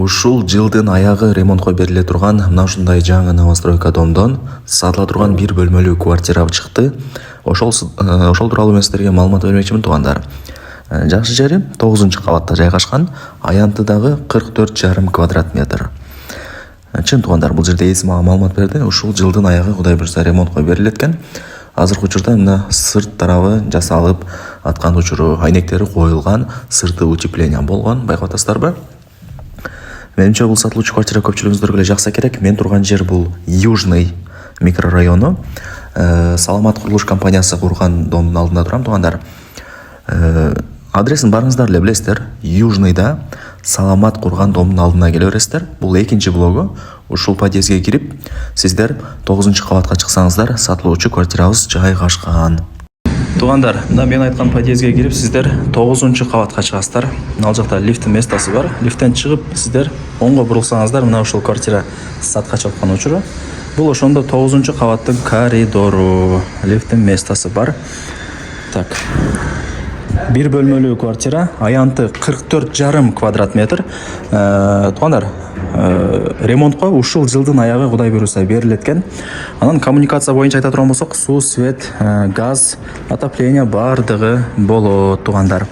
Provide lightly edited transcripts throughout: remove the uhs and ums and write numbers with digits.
Ушул жылдын аягы ремонтко бериле турган мына ушундай жаңы новостройка домдон сатыла турган бир бөлмөлүү квартира чыкты. Ошол тууралуу мен сиздерге маалымат бермекчимин туугандар. Жакшы жери 9-кабатта жайгашкан, аянты дагы 44,5 квадрат метр. Чын туугандар, бул жерде эси мага маалымат берди. Ушул жылдын аягы Кудай буйрса ремонтко берилет экен. Азыркы учурда мына сырт тарабы жасалып аткан учуру, айнектери коюлган, сырты утепление болгон, байкап атасыздарбы? Менимче бул сатылуучу квартира көпчүлүгүңүздөргө эле жакса керек. Мен турган жер бул Южный микрорайону. Саламат курулуш компаниясы курган домдун алдында турам туугандар. Адресин барыңыздар эле билесиздер. Южныйда Саламат курган домдун алдына келе бересиздер. Бул экинчи блогу. Ушул подъездге кирип, сиздер 9-кабатка чыксаңыздар, сатылуучу квартирабыз жайгашкан. Туугандар, мына мен айткан подъездге кирип, сиздер 9-кабатка чыгасыздар. Ал жакта лифттин местасы бар. Лифттен чыгып, сиздер оңго бурулсаңыздар, мына ушул квартира сатка чыккан учуру. Бул ошондо 9-кабаттын коридору, лифттин местасы бар. Так. Бир бөлмөлүү квартира, аянты 44,5 квадрат метр. Туугандар, ремонтко ушул жылдын аягы Кудай буйрса берилет экен. Анан коммуникация боюнча айта турган болсок, суу, свет, газ, отопление бардыгы болот туугандар.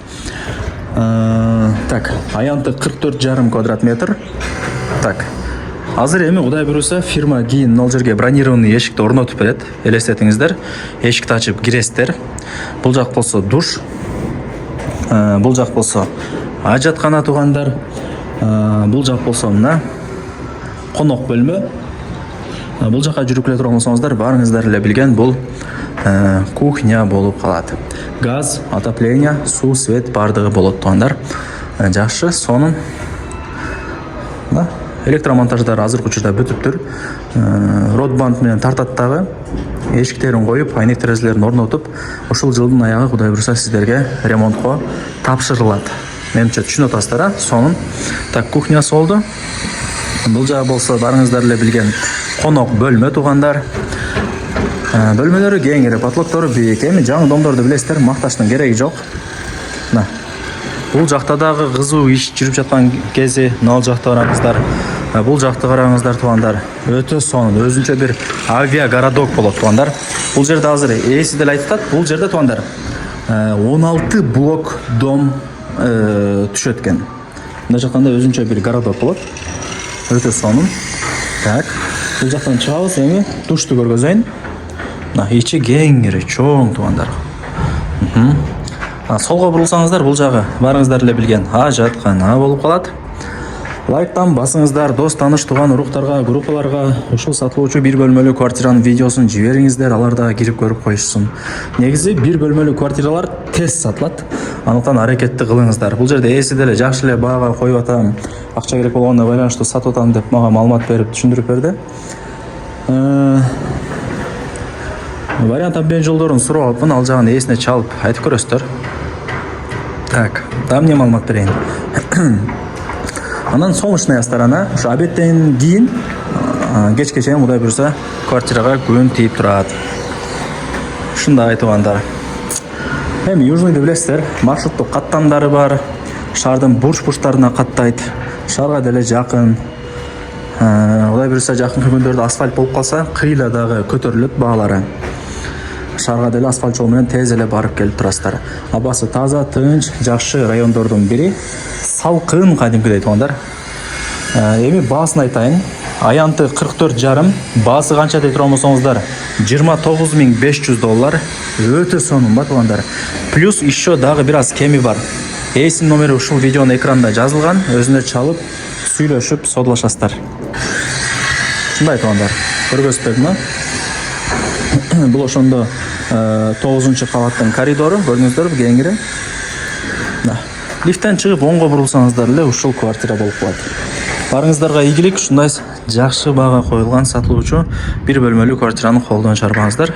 Так, аянты 44,5 квадрат метр. Так. Азыр эми Кудай буйрса фирма кийин ал жерге бронированный эшикти орнотуп берет. Элестетиңиздер. Эшикти ачып киресиздер. Бул жак болсо душ. Бул жак болсо ажаткана туугандар. Бул жак болсо мына конок бөлмө. Бул жакка жүрүп келе турган болсоңуздар, барыңыздар эле билген бул кухня болуп калат. Газ, отопление, суу, свет бардыгы болот туугандар. Жакшы, сонун электромонтаждар азыркы учурда бүтүптүр. Родбанд менен тартат дагы. Эшиктерин коюп, айнек терезелерин орнотуп, ушул жылдын аягы Кудай буйрса сиздерге ремонтко тапшырылат. Менимче түшүнүп атасыздар, сонун. Так, кухнясы болду. Бул жагы болсо барыңыздар эле билген конок бөлмө туугандар. Бөлмөлөрү кеңири, потолоктору бийик. Эми жаңы домдорду билесиздер, макташтын кереги жок. Мына. Бул жакта дагы кызуу иш жүрүп жаткан кези, ал жакта караңыздар. Бул жакты караңыздар туугандар. Өтө сонун, өзүнчө бир авиа городок болот туугандар. Бул жерде азыр эси деле айтат, бул жерде туугандар 16 блок дом түшөт экен. Мына жактанда өзүнчө бир городок болот. Өтө сонун. Так, бул жактан чыгабыз, эми душту көргөзөйүн. Мына ичи кеңири, чоң туугандар. Солго бурулсаңыздар, бул жагы барыңыздар эле билген ажаткана болуп калат. Лайктан басыңыздар, дос, таныш, туган уруктарга, группаларга ушул сатылуучу бир бөлмөлүү квартиранын видеосун жибериңиздер, алар да кирип көрүп коюшсун. Негизи бир бөлмөлүү квартиралар тез сатылат. Андыктан аракетти кылыңыздар. Бул жерде эси деле жакшы эле баага коюп атам. Акча керек болгондо байланыштуу сатып атам деп мага маалымат берип түшүндүрүп берди. Вариант обмен жолдорун сурап алыпмын, ал жагын эсине чалып айтып көрөсүздөр. Так, да эмне маалымат берейин. Анан солнечная сторона, ушу обедтен кийин кечке чейин Кудай буйрса квартирага күн тийип турат. Ушундай туугандар. Эми Южныйды билесиздер, маршруттук каттамдары бар. Шаардын бурч-бурчтарына каттайт. Шаарга деле жакын. Кудай буйрса жакынкы күндөрдө асфальт болуп калса, кыйла дагы көтөрүлөт баалары. Шаарга деле асфальт жол менен тез эле барып келип турасыздар. Абасы таза, тынч, жакшы райондордун бири. Салкын кадимкидей туугандар. Эми баасын айтайын. Аянты 44,5, баасы канча дей турган болсоңуздар, $29,500. Өтө сонун ба туугандар. Плюс еще дагы бир аз кеми бар. Эсин номери ушул видеонун экранында жазылган. Өзүнө чалып, сүйлөшүп, содулашасыздар. Ушундай туугандар. Көргөзүп бул ошондо 9-кабаттын коридору, көрдүңүздөрбү, кеңири. Лифттен чыгып оңго бурулсаңыздар эле ушул квартира болуп калат. Барыңыздарга ийгилик, ушундай жакшы баага коюлган сатылуучу бир бөлмөлүү квартираны колдон чарбаңыздар.